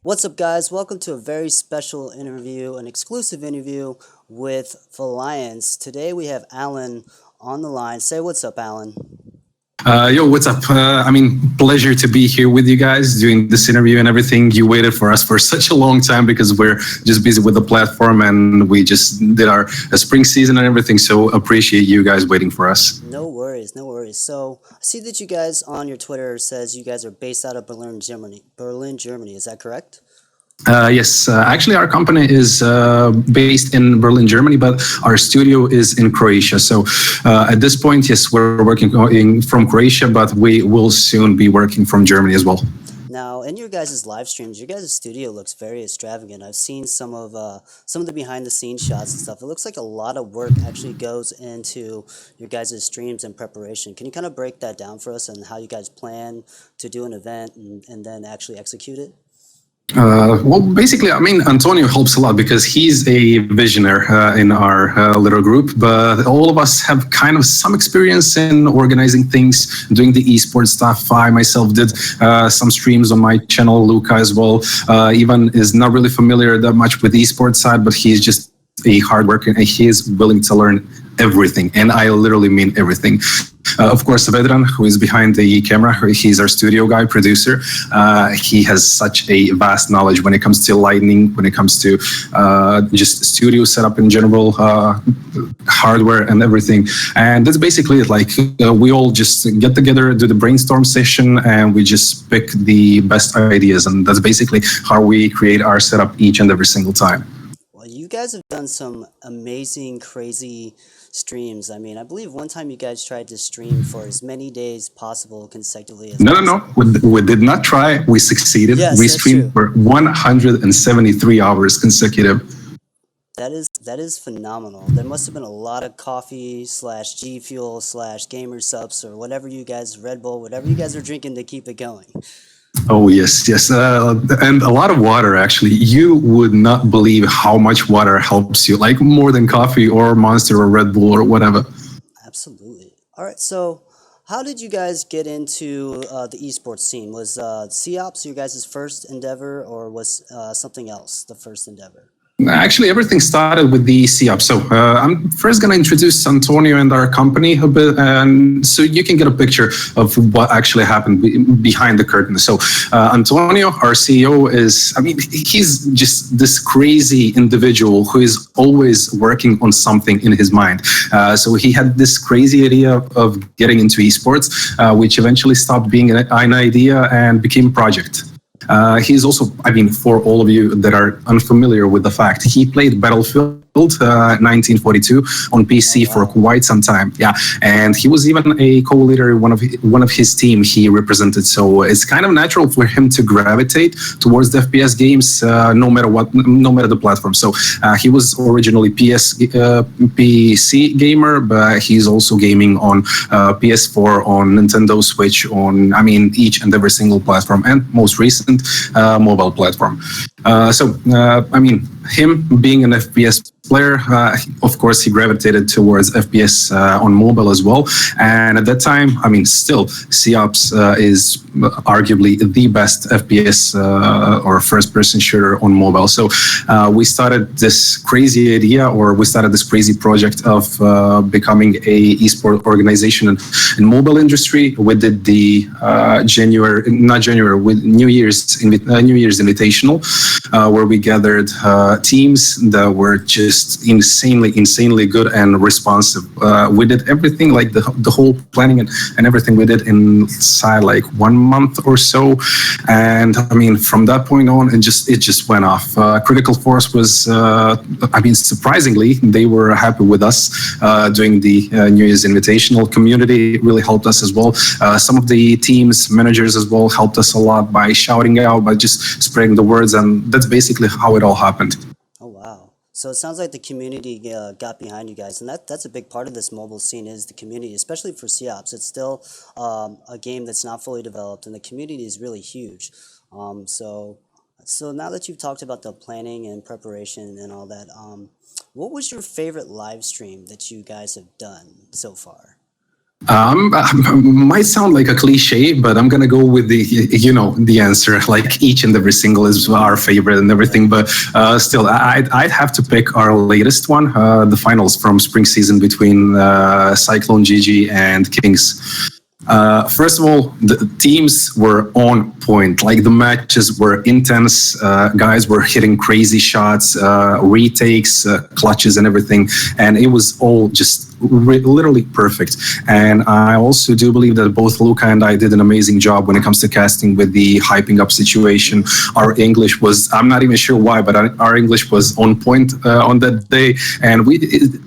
What's up, guys? Welcome to a very special interview, an exclusive interview with Valiance. Today we have Alan on the line. Say what's up, Alan. Yo, what's up? Pleasure to be here with you guys doing this interview and everything. You waited for us for such a long time because we're just busy with the platform and we just did our spring season and everything. So appreciate you guys waiting for us. No worries, no worries. So I see that you guys on your Twitter says you guys are based out of Berlin, Germany. Berlin, Germany. Is that correct? Yes, actually, our company is based in Berlin, Germany, but our studio is in Croatia. So at this point, yes, we're working from Croatia, but we will soon be working from Germany as well. Now, in your guys' live streams, your guys' studio looks very extravagant. I've seen some of the behind the scenes shots and stuff. It looks like a lot of work actually goes into your guys' streams and preparation. Can you kind of break that down for us and how you guys plan to do an event and then actually execute it? Well, basically, Antonio helps a lot because he's a visionary in our little group, but all of us have kind of some experience in organizing things, doing the esports stuff. I myself did some streams on my channel, Luca as well. Ivan is not really familiar that much with the esports side, but he's just a hard worker and he is willing to learn everything. And I literally mean everything. Of course, Vedran, who is behind the camera, he's our studio guy, producer. He has such a vast knowledge when it comes to lighting, when it comes to just studio setup in general, hardware and everything. And that's basically it. Like we all just get together, do the brainstorm session, and we just pick the best ideas. And that's basically how we create our setup each and every single time. Well, you guys have done some amazing, crazy streams. I mean, I believe one time you guys tried to stream for as many days possible consecutively as No, possible. we did not try. We succeeded. Yes, We that's true. streamed for 173 hours consecutive. That is phenomenal. There must have been a lot of coffee slash G Fuel slash gamer subs or whatever you guys, Red Bull, whatever you guys are drinking to keep it going. Oh, yes, yes. And a lot of water, actually. You would not believe how much water helps you, like more than coffee or Monster or Red Bull or whatever. Absolutely. All right, so how did you guys get into the esports scene? Was COPS your guys' first endeavor, or was something else the first endeavor? Actually, everything started with the COP. So I'm first going to introduce Antonio and our company a bit, and so you can get a picture of what actually happened behind the curtain. So Antonio, our CEO, he's just this crazy individual who is always working on something in his mind. So he had this crazy idea of getting into esports, which eventually stopped being an idea and became a project. He's also, for all of you that are unfamiliar with the fact, he played Battlefield 1942 on PC for quite some time. Yeah, and he was even a co-leader one of his team he represented. So it's kind of natural for him to gravitate towards the FPS games, no matter what, no matter the platform. So he was originally PC gamer, but he's also gaming on PS4, on Nintendo Switch, on each and every single platform, and most recent mobile platform. Him being an FPS player, of course, he gravitated towards FPS on mobile as well. And at that time, still, COPS is arguably the best FPS or first-person shooter on mobile. So we started this crazy idea, or we started this crazy project of becoming a esport organization in mobile industry. We did the with New Year's Invitational, where we gathered teams that were just insanely good and responsive. We did everything, like the whole planning and everything we did inside like 1 month or so. And from that point on, it just went off. Critical Force was, surprisingly, they were happy with us doing the New Year's Invitational. Community really helped us as well. Some of the teams, managers as well, helped us a lot by shouting out, by just spreading the words, and that's basically how it all happened. Oh, wow. So it sounds like the community got behind you guys, and that's a big part of this mobile scene is the community, especially for COPS. It's still a game that's not fully developed, and the community is really huge. So now that you've talked about the planning and preparation and all that, what was your favorite live stream that you guys have done so far? Might sound like a cliche, but I'm gonna go with the answer. Like each and every single is our favorite and everything, but still, I'd have to pick our latest one, the finals from spring season between Cyclone GG and Kings. First of all, the teams were on point. Like the matches were intense. Guys were hitting crazy shots, retakes, clutches, and everything. And it was all just literally perfect. And I also do believe that both Luca and I did an amazing job when it comes to casting with the hyping up situation. Our English was, I'm not even sure why, but our English was on point on that day. And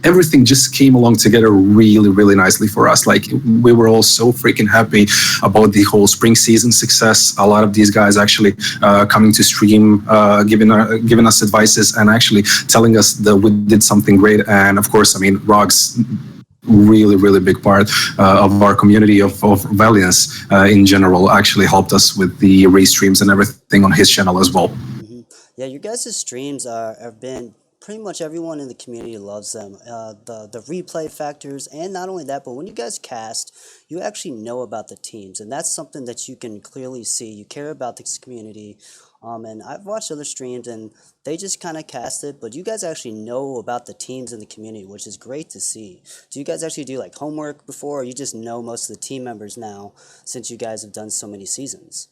everything just came along together really, really nicely for us. Like we were all so freaking happy about the whole spring season success. A lot of these guys actually coming to stream, giving us advices and actually telling us that we did something great. And of course, I mean, Rogs really, really big part of our community of Valiance in general actually helped us with the race streams and everything on his channel as well. Yeah, your guys' streams have been pretty much everyone in the community loves them. The replay factors, and not only that, but when you guys cast, you actually know about the teams, and that's something that you can clearly see. You care about this community, and I've watched other streams, and they just kind of cast it, but you guys actually know about the teams in the community, which is great to see. Do you guys actually do like homework before, or you just know most of the team members now since you guys have done so many seasons?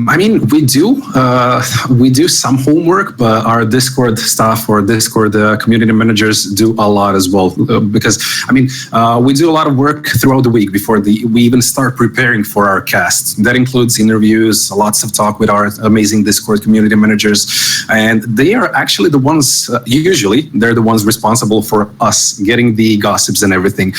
I mean, we do some homework, but our Discord staff or Discord community managers do a lot as well. Because I mean, we do a lot of work throughout the week before we even start preparing for our cast. That includes interviews, lots of talk with our amazing Discord community managers, and they are actually the ones. Usually, they're the ones responsible for us getting the gossips and everything.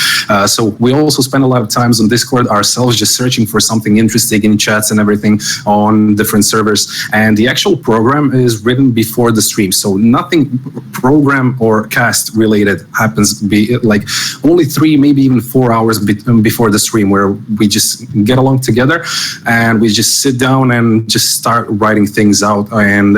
So we also spend a lot of times on Discord ourselves, just searching for something interesting in chat and everything on different servers, and the actual program is written before the stream, so nothing program or cast related happens like only 3 maybe even 4 hours before the stream, where we just get along together and we just sit down and just start writing things out, and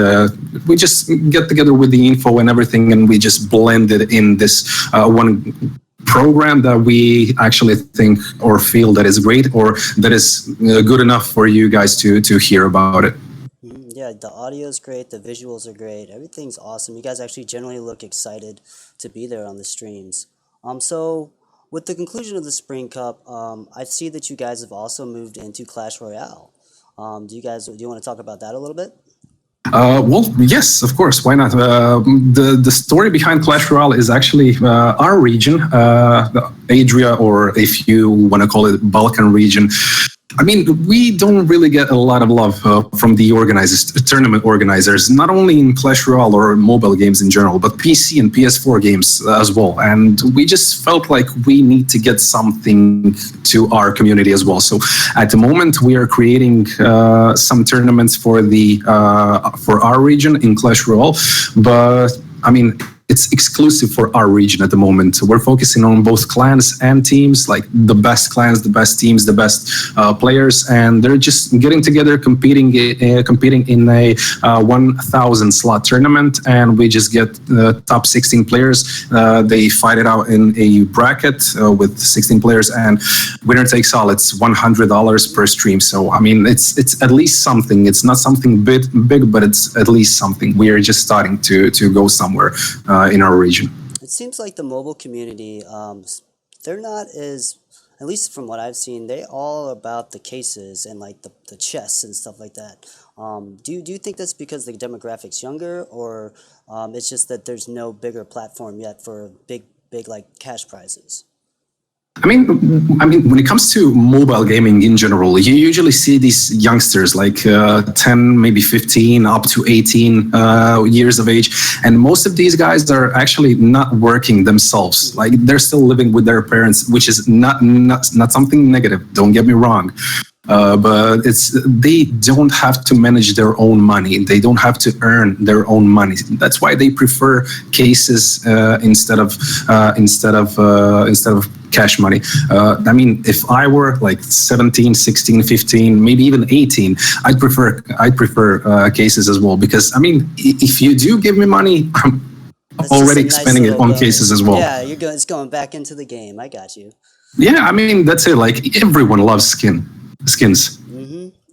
we just get together with the info and everything, and we just blend it in this one program that we actually think or feel that is great or that is good enough for you guys to hear about it. Yeah, the audio is great, the visuals are great, everything's awesome. You guys actually generally look excited to be there on the streams. So with the conclusion of the Spring Cup, I see that you guys have also moved into Clash Royale. Do you want to talk about that a little bit? Well, yes, of course. Why not? The story behind Clash Royale is actually our region, Adria, or if you want to call it Balkan region. I mean, we don't really get a lot of love from the organizers, tournament organizers, not only in Clash Royale or mobile games in general, but PC and PS4 games as well. And we just felt like we need to get something to our community as well. So at the moment, we are creating some tournaments for our region in Clash Royale, but I mean, it's exclusive for our region at the moment. We're focusing on both clans and teams, like the best clans, the best teams, the best players, and they're just getting together, competing in a 1,000 slot tournament, and we just get the top 16 players. They fight it out in a bracket with 16 players, and winner takes all. It's $100 per stream. So I mean, it's at least something. It's not something big, but it's at least something. We are just starting to go somewhere in our region. It seems like the mobile community, they're not as, at least from what I've seen, they all about the cases and like the chests and stuff like that. Do you think that's because the demographic's younger, or it's just that there's no bigger platform yet for big like cash prizes? I mean, when it comes to mobile gaming in general, you usually see these youngsters like 10, maybe 15, up to 18 years of age, and most of these guys are actually not working themselves. Like they're still living with their parents, which is not something negative. Don't get me wrong. But they don't have to manage their own money. They don't have to earn their own money. That's why they prefer cases instead of cash money. I mean, if I were like 17, 16, 15, maybe even 18, I'd prefer cases as well, because I mean, if you do give me money, I'm That's just a already nice spending it little on bonus. cases as well. Yeah, it's going back into the game. I got you. Yeah, I mean that's it. Like everyone loves skins.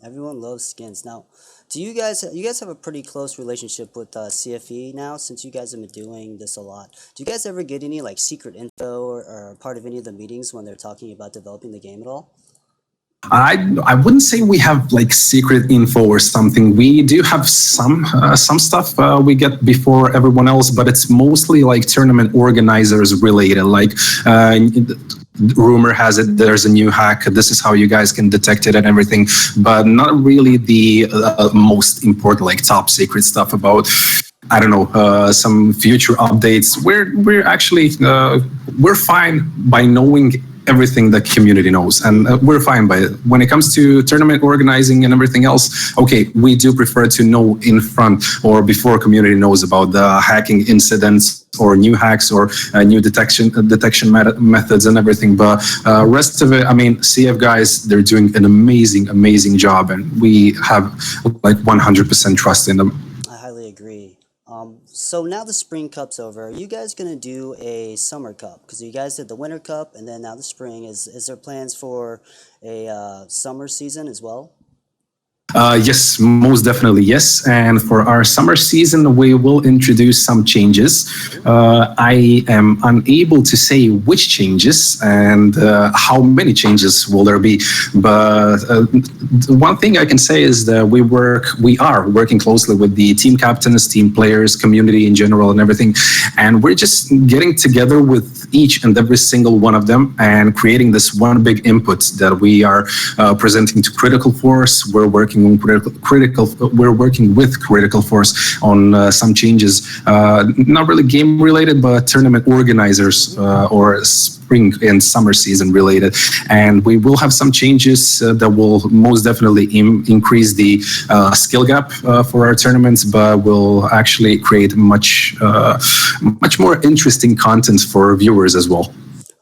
Everyone loves skins. Now, do you guys have a pretty close relationship with CFE now since you guys have been doing this a lot? Do you guys ever get any like secret info or part of any of the meetings when they're talking about developing the game at all? I wouldn't say we have like secret info or something. We do have some stuff we get before everyone else, but it's mostly like tournament organizers related. Like rumor has it there's a new hack. This is how you guys can detect it and everything, but not really the most important like top secret stuff about. I don't know some future updates. We're actually we're fine by knowing everything the community knows, and we're fine by it. When it comes to tournament organizing and everything else, okay, we do prefer to know in front or before community knows about the hacking incidents or new hacks or new detection methods and everything. But rest of it, I mean, CF guys, they're doing an amazing job, and we have like 100% trust in them. I highly agree. So now the spring cup's over. Are you guys gonna do a summer cup? Because you guys did the winter cup, and then now the spring. Is there plans for a summer season as well? Yes, most definitely yes. And for our summer season, we will introduce some changes. I am unable to say which changes and how many changes will there be. But one thing I can say is that we are working closely with the team captains, team players, community in general, and everything. And we're just getting together with each and every single one of them and creating this one big input that we are presenting to Critical Force. We're working with Critical Force on some changes, not really game related, but tournament organizers or spring and summer season related. And we will have some changes that will most definitely increase the skill gap for our tournaments, but will actually create much more interesting content for viewers as well.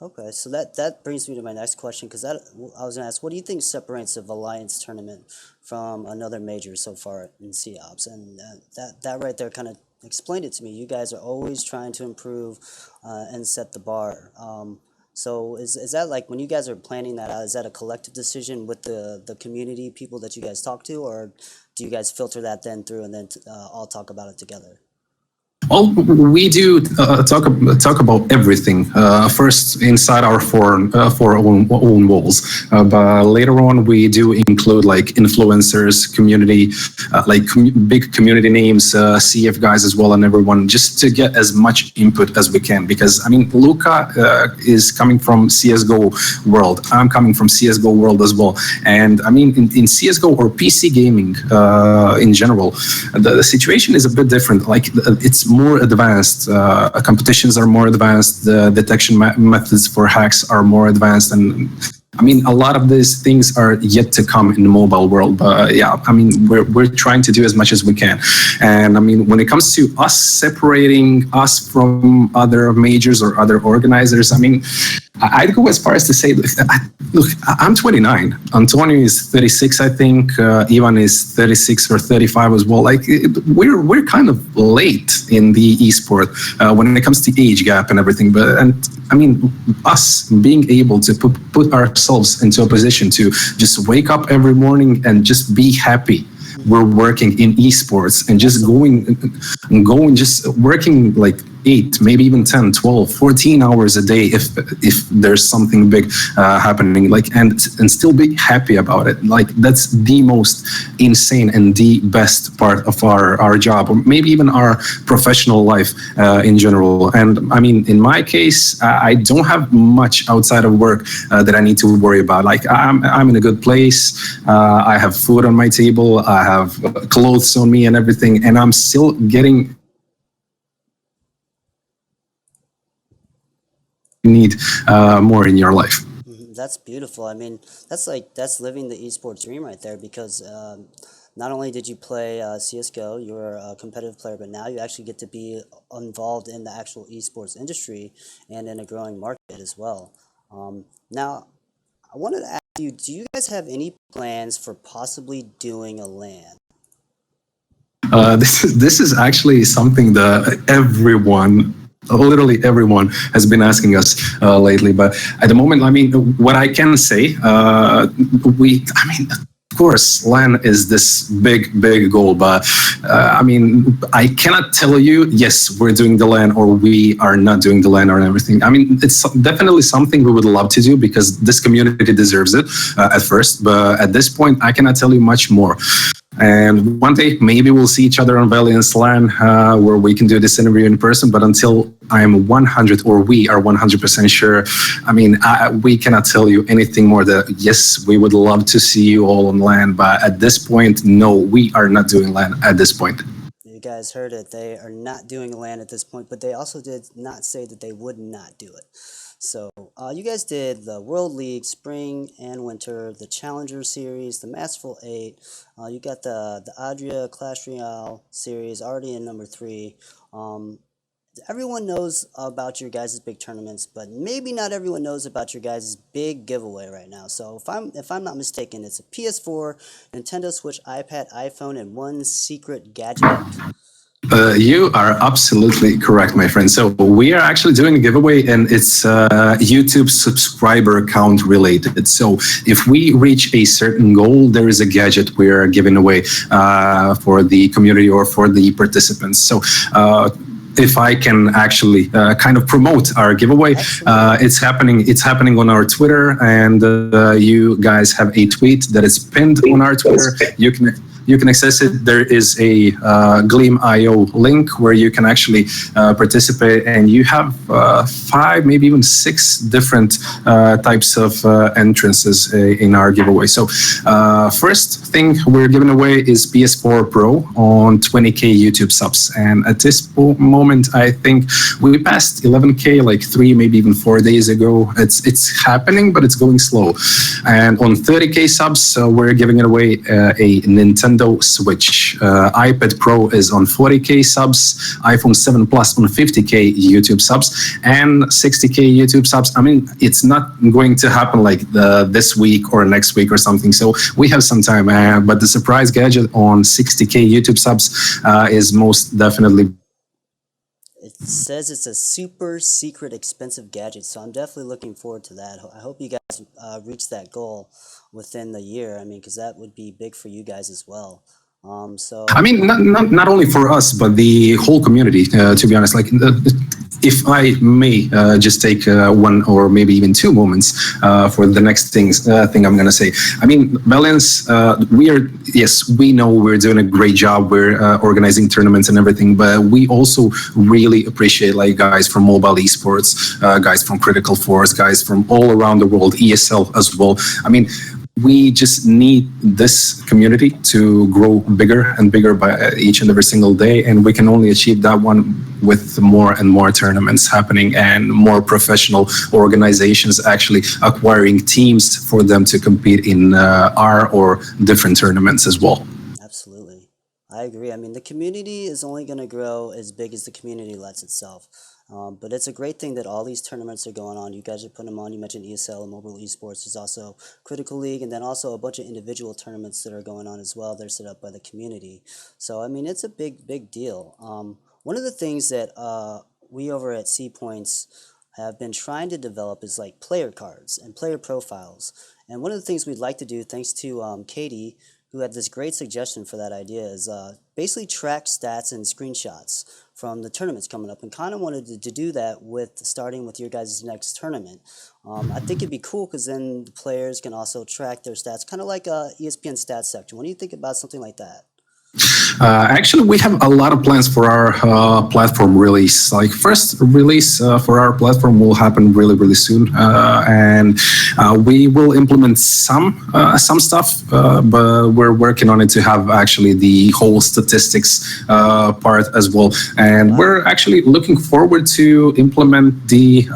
Okay, so that brings me to my next question because that I was gonna ask, what do you think separates a Valiance tournament from another major so far in COPS? And that right there kind of explained it to me. You guys are always trying to improve and set the bar. So is that like when you guys are planning that out, is that a collective decision with the community people that you guys talk to, or do you guys filter that then through and then all talk about it together? Well, we do talk about everything. First, inside our four own walls, but later on, we do include like influencers, community, big community names, CF guys as well, and everyone, just to get as much input as we can. Because I mean, Luca is coming from CS:GO world. I'm coming from CS:GO world as well, and I mean, in CS:GO or PC gaming in general, the situation is a bit different. Like it's more advanced. Competitions are more advanced. The detection methods for hacks are more advanced, and I mean, a lot of these things are yet to come in the mobile world. But yeah, I mean, we're trying to do as much as we can. And I mean, when it comes to us separating us from other majors or other organizers, I mean, I'd go as far as to say, look, I'm 29. Antonio is 36, I think. Ivan is 36 or 35 as well. Like we're kind of late in the esport when it comes to age gap and everything. And I mean, us being able to put ourselves into a position to just wake up every morning and just be happy we're working in esports and just going just working like 8, maybe even 10, 12, 14 hours a day if there's something big happening, like and still be happy about it. Like that's the most insane and the best part of our job, or maybe even our professional life in general. And I mean, in my case, I don't have much outside of work that I need to worry about. Like I'm in a good place. I have food on my table. I have clothes on me and everything, and I'm still getting need more in your life. That's beautiful. I mean, that's living the esports dream right there because not only did you play CS:GO, you were a competitive player, but now you actually get to be involved in the actual esports industry and in a growing market as well. Now, I wanted to ask you, do you guys have any plans for possibly doing a LAN? This is actually something that everyone literally everyone has been asking us lately. But at the moment, I mean, what I can say, I mean, of course, LAN is this big goal, but I mean, I cannot tell you, yes, we're doing the LAN or we are not doing the LAN or everything. I mean, it's definitely something we would love to do because this community deserves it at first. But at this point, I cannot tell you much more. And one day, maybe we'll see each other on Valiance LAN where we can do this interview in person. But until I'm 100 or we are 100% sure, I mean, we cannot tell you anything more that, yes, we would love to see you all on LAN. But at this point, no, we are not doing LAN at this point. You guys heard it. They are not doing LAN at this point, but they also did not say that they would not do it. So you guys did the World League Spring and Winter, the Challenger Series, the Masterful 8. You got the Adria Clash Royale Series already in number 3. Everyone knows about your guys' big tournaments, but maybe not everyone knows about your guys' big giveaway right now. So if I'm not mistaken, it's a PS4, Nintendo Switch, iPad, iPhone, and one secret gadget. You are absolutely correct, my friend. So we are actually doing a giveaway, and it's YouTube subscriber count related. So if we reach a certain goal, there is a gadget we are giving away for the community or for the participants. So if I can actually kind of promote our giveaway, it's happening on our Twitter, and you guys have a tweet that is pinned on our Twitter. You can access it. There is a Gleam.io link where you can actually participate, and you have 5, maybe even 6 different types of entrances in our giveaway. So first thing we're giving away is PS4 Pro on 20K YouTube subs, and at this moment, I think we passed 11K like 3, maybe even 4 days ago. It's happening, but it's going slow. And on 30K subs, we're giving it away a Nintendo Switch. iPad Pro is on 40K subs, iPhone 7 Plus on 50K YouTube subs, and 60K YouTube subs. I mean, it's not going to happen like this week or next week or something. So we have some time, but the surprise gadget on 60K YouTube subs is most definitely. It says it's a super secret expensive gadget, so I'm definitely looking forward to that. I hope you guys reach that goal within the year. I mean, because that would be big for you guys as well. So I mean, not only for us, but the whole community. To be honest, like if I may just take 1 or maybe even 2 moments for the next thing I'm going to say. I mean, Valiance, we know we're doing a great job. We're organizing tournaments and everything, but we also really appreciate like guys from mobile esports, guys from Critical Force, guys from all around the world, ESL as well. I mean, we just need this community to grow bigger and bigger by each and every single day, and we can only achieve that one with more and more tournaments happening and more professional organizations actually acquiring teams for them to compete in our or different tournaments as well. absolutely, I agree. I mean, the community is only going to grow as big as the community lets itself. But it's a great thing that all these tournaments are going on. You guys are putting them on. You mentioned ESL and Mobile Esports. There's also Critical League, and then also a bunch of individual tournaments that are going on as well. They're set up by the community. So, I mean, it's a big deal. One of the things that we over at C Points have been trying to develop is like player cards and player profiles. And one of the things we'd like to do, thanks to Katie, who had this great suggestion for that idea, is basically track stats and screenshots from the tournaments coming up, and kind of wanted to do that starting with your guys' next tournament. I think it'd be cool because then the players can also track their stats, kind of like a ESPN stats section. What do you think about something like that? Actually, we have a lot of plans for our platform release. Like first release for our platform will happen really soon, and we will implement some stuff, but we're working on it to have actually the whole statistics part as well. And we're actually looking forward to implement the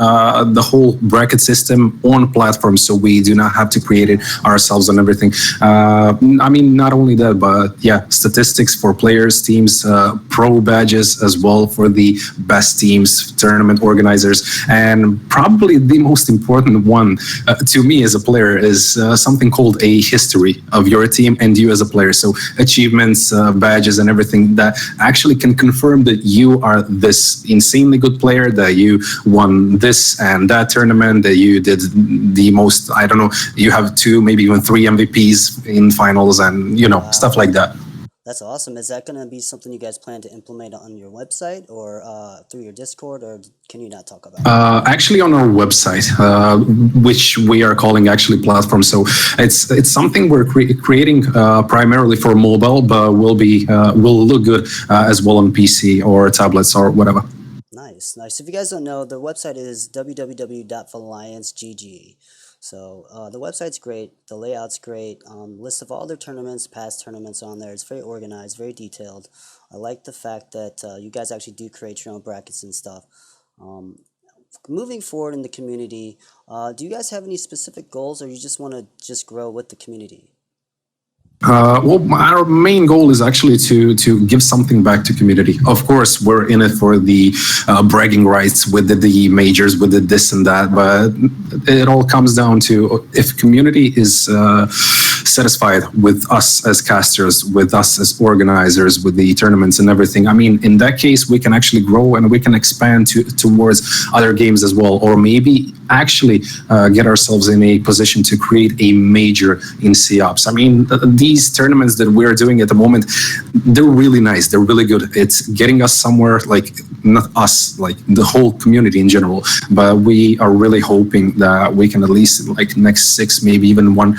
whole bracket system on platform, so we do not have to create it ourselves and everything. I mean, not only that, but yeah, statistics for players, teams, pro badges as well for the best teams, tournament organizers, and probably the most important one to me as a player is something called a history of your team and you as a player. So achievements, badges, and everything that actually can confirm that you are this insanely good player, that you won this and that tournament, that you did the most, I don't know, you have 2, maybe even 3 MVPs in finals, and stuff like that. That's awesome. Is that going to be something you guys plan to implement on your website or through your Discord, or can you not talk about it? Actually, on our website, which we are calling actually platform. So it's something we're creating primarily for mobile, but will look good as well on PC or tablets or whatever. Nice, nice. If you guys don't know, the website is www.valiance.gg. So the website's great, the layout's great, list of all their tournaments, past tournaments on there. It's very organized, very detailed. I like the fact that you guys actually do create your own brackets and stuff. Moving forward in the community, do you guys have any specific goals, or you just want to just grow with the community? Well, our main goal is actually to give something back to community. Of course, we're in it for the bragging rights with the majors, with the this and that, but it all comes down to if community is satisfied with us as casters, with us as organizers, with the tournaments and everything. I mean, in that case, we can actually grow and we can expand towards other games as well, or maybe actually get ourselves in a position to create a major in COPS. I mean, these tournaments that we're doing at the moment, they're really nice. They're really good. It's getting us somewhere, like not us, like the whole community in general. But we are really hoping that we can at least like next 6, maybe even one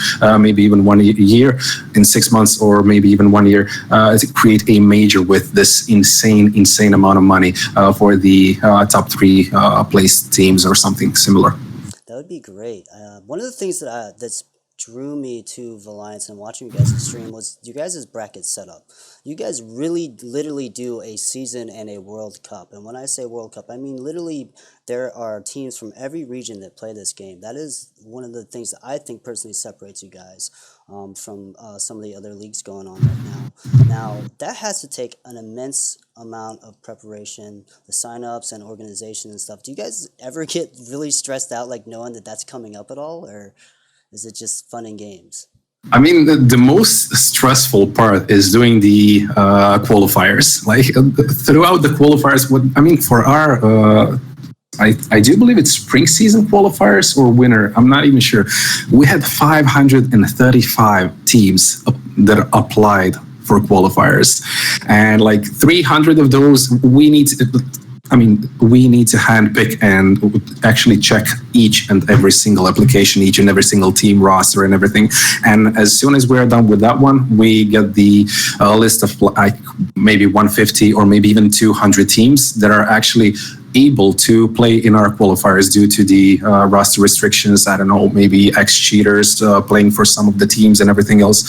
year, in 6 months, or maybe even 1 year, to create a major with this insane amount of money for the top 3 placed teams or something similar. That would be great. One of the things that's drew me to Valiance and watching you guys stream was you guys' bracket setup. You guys really literally do a season and a World Cup. And when I say World Cup, I mean literally there are teams from every region that play this game. That is one of the things that I think personally separates you guys from some of the other leagues going on right now. Now, that has to take an immense amount of preparation, the sign-ups and organization and stuff. Do you guys ever get really stressed out, like knowing that that's coming up at all, or is it just fun and games? I mean, the most stressful part is doing the qualifiers. Like throughout the qualifiers, for our, I do believe it's spring season qualifiers or winter. I'm not even sure. We had 535 teams that applied for qualifiers, and like 300 of those we need to handpick and actually check each and every single application, each and every single team roster and everything. And as soon as we're done with that one, we get the list of like maybe 150 or maybe even 200 teams that are actually able to play in our qualifiers due to the roster restrictions. I don't know, maybe ex-cheaters playing for some of the teams and everything else.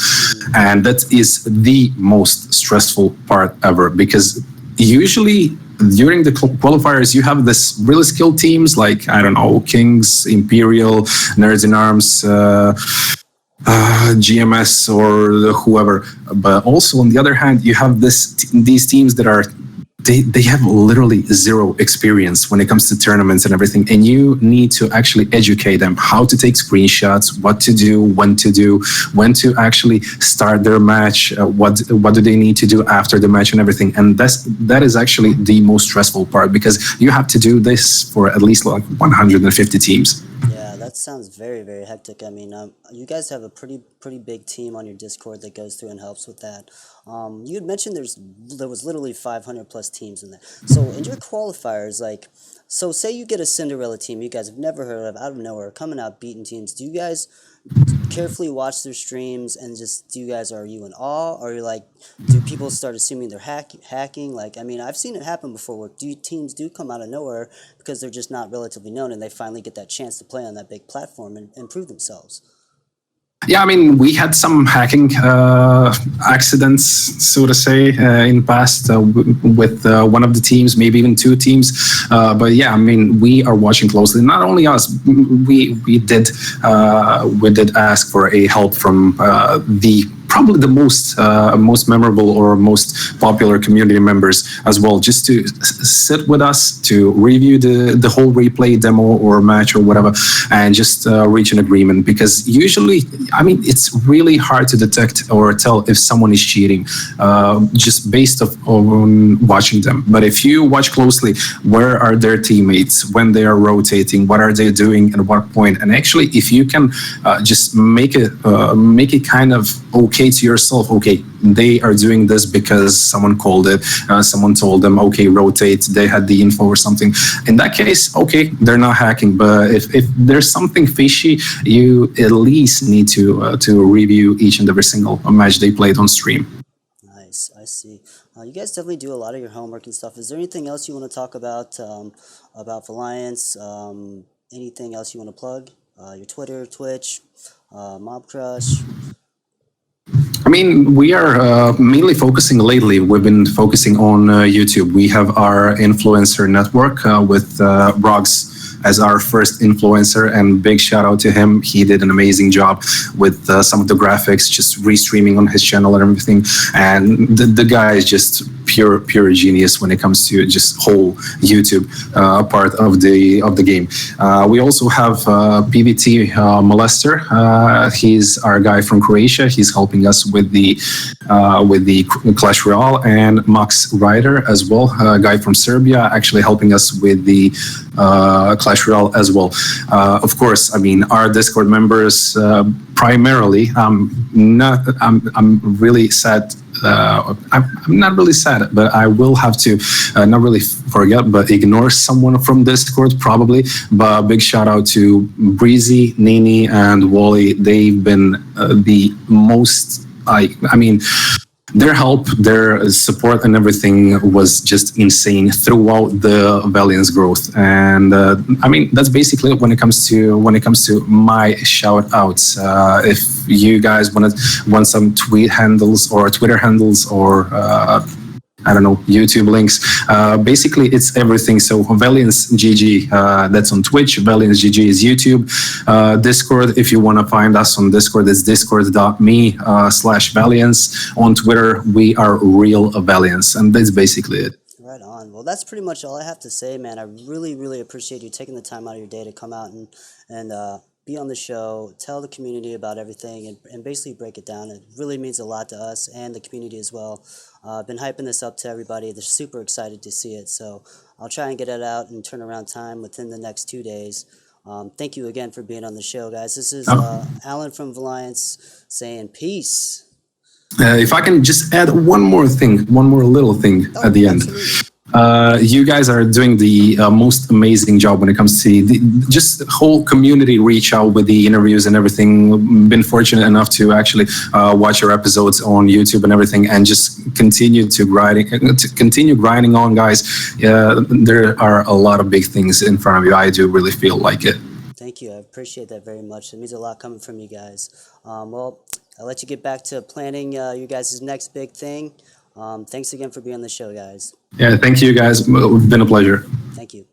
And that is the most stressful part ever, because usually during the qualifiers, you have this really skilled teams like, I don't know, Kings, Imperial, Nerds in Arms, GMS or whoever. But also on the other hand, you have these teams that are they have literally zero experience when it comes to tournaments and everything, and you need to actually educate them how to take screenshots, what to do, when to actually start their match, what do they need to do after the match and everything. And that is actually the most stressful part, because you have to do this for at least like 150 teams. Yeah, that sounds very, very hectic. I mean, you guys have a pretty big team on your Discord that goes through and helps with that. You had mentioned there was literally 500 plus teams in there. So in your qualifiers, like, so say you get a Cinderella team you guys have never heard of, out of nowhere, coming out beating teams. Do you guys carefully watch their streams and just, are you in awe, or you're like, do people start assuming they're hacking? Like, I mean, I've seen it happen before where teams do come out of nowhere because they're just not relatively known, and they finally get that chance to play on that big platform and prove themselves. Yeah, I mean, we had some hacking accidents, so to say, in past with one of the teams, maybe even 2 teams. But yeah, I mean, we are watching closely. Not only us, we did ask for a help from the probably the most memorable or most popular community members as well, just to sit with us to review the whole replay demo or match or whatever, and just reach an agreement. Because usually, I mean, it's really hard to detect or tell if someone is cheating just based on watching them. But if you watch closely, where are their teammates when they are rotating? What are they doing at what point? And actually, if you can just make it kind of okay to yourself, okay, they are doing this because someone called it, someone told them, okay, rotate, they had the info or something. In that case, okay, they're not hacking. But if there's something fishy, you at least need to review each and every single match they played on stream. Nice, I see. You guys definitely do a lot of your homework and stuff. Is there anything else you want to talk about Valiance? Anything else you want to plug? Your Twitter, Twitch, Mob Crush? I mean, we are mainly focusing lately. We've been focusing on YouTube. We have our influencer network with Rogs as our first influencer, and big shout out to him. He did an amazing job with some of the graphics, just restreaming on his channel and everything. And the guy is just pure genius when it comes to just whole YouTube part of the game. We also have PVT Molester. He's our guy from Croatia. He's helping us with the Clash Royale, and Max Ryder as well, a guy from Serbia, actually helping us with the Clash Royale as well. Of course, I mean, our Discord members primarily. I'm really sad. I'm not really sad, but I will have to not really forget, but ignore someone from Discord probably. But big shout out to Breezy, Nini, and Wally. They've been the most. I mean, their help, their support, and everything was just insane throughout the Valiance growth. And I mean, that's basically it when it comes to my shout outs. If you guys want some tweet handles or Twitter handles or I don't know, YouTube links. Basically, it's everything. So Valiance GG, that's on Twitch. Valiance GG is YouTube. Discord, if you want to find us on Discord, it's discord.me/Valiance. On Twitter, we are Real Valiance. And that's basically it. Right on. Well, that's pretty much all I have to say, man. I really appreciate you taking the time out of your day to come out and be on the show, tell the community about everything, and basically break it down. It really means a lot to us and the community as well. I've been hyping this up to everybody. They're super excited to see it. So I'll try and get it out in turnaround time within the next 2 days. Thank you again for being on the show, guys. This is Alen from Valiance saying peace. If I can just add one more little thing at the end. You guys are doing the most amazing job when it comes to just the whole community reach out with the interviews and everything. Been fortunate enough to actually watch your episodes on YouTube and everything, and just continue grinding on, guys. There are a lot of big things in front of you. I do really feel like it. Thank you. I appreciate that very much. It means a lot coming from you guys. Well, I'll let you get back to planning you guys' next big thing. Thanks again for being on the show, guys. Yeah, thank you, guys. It's been a pleasure. Thank you.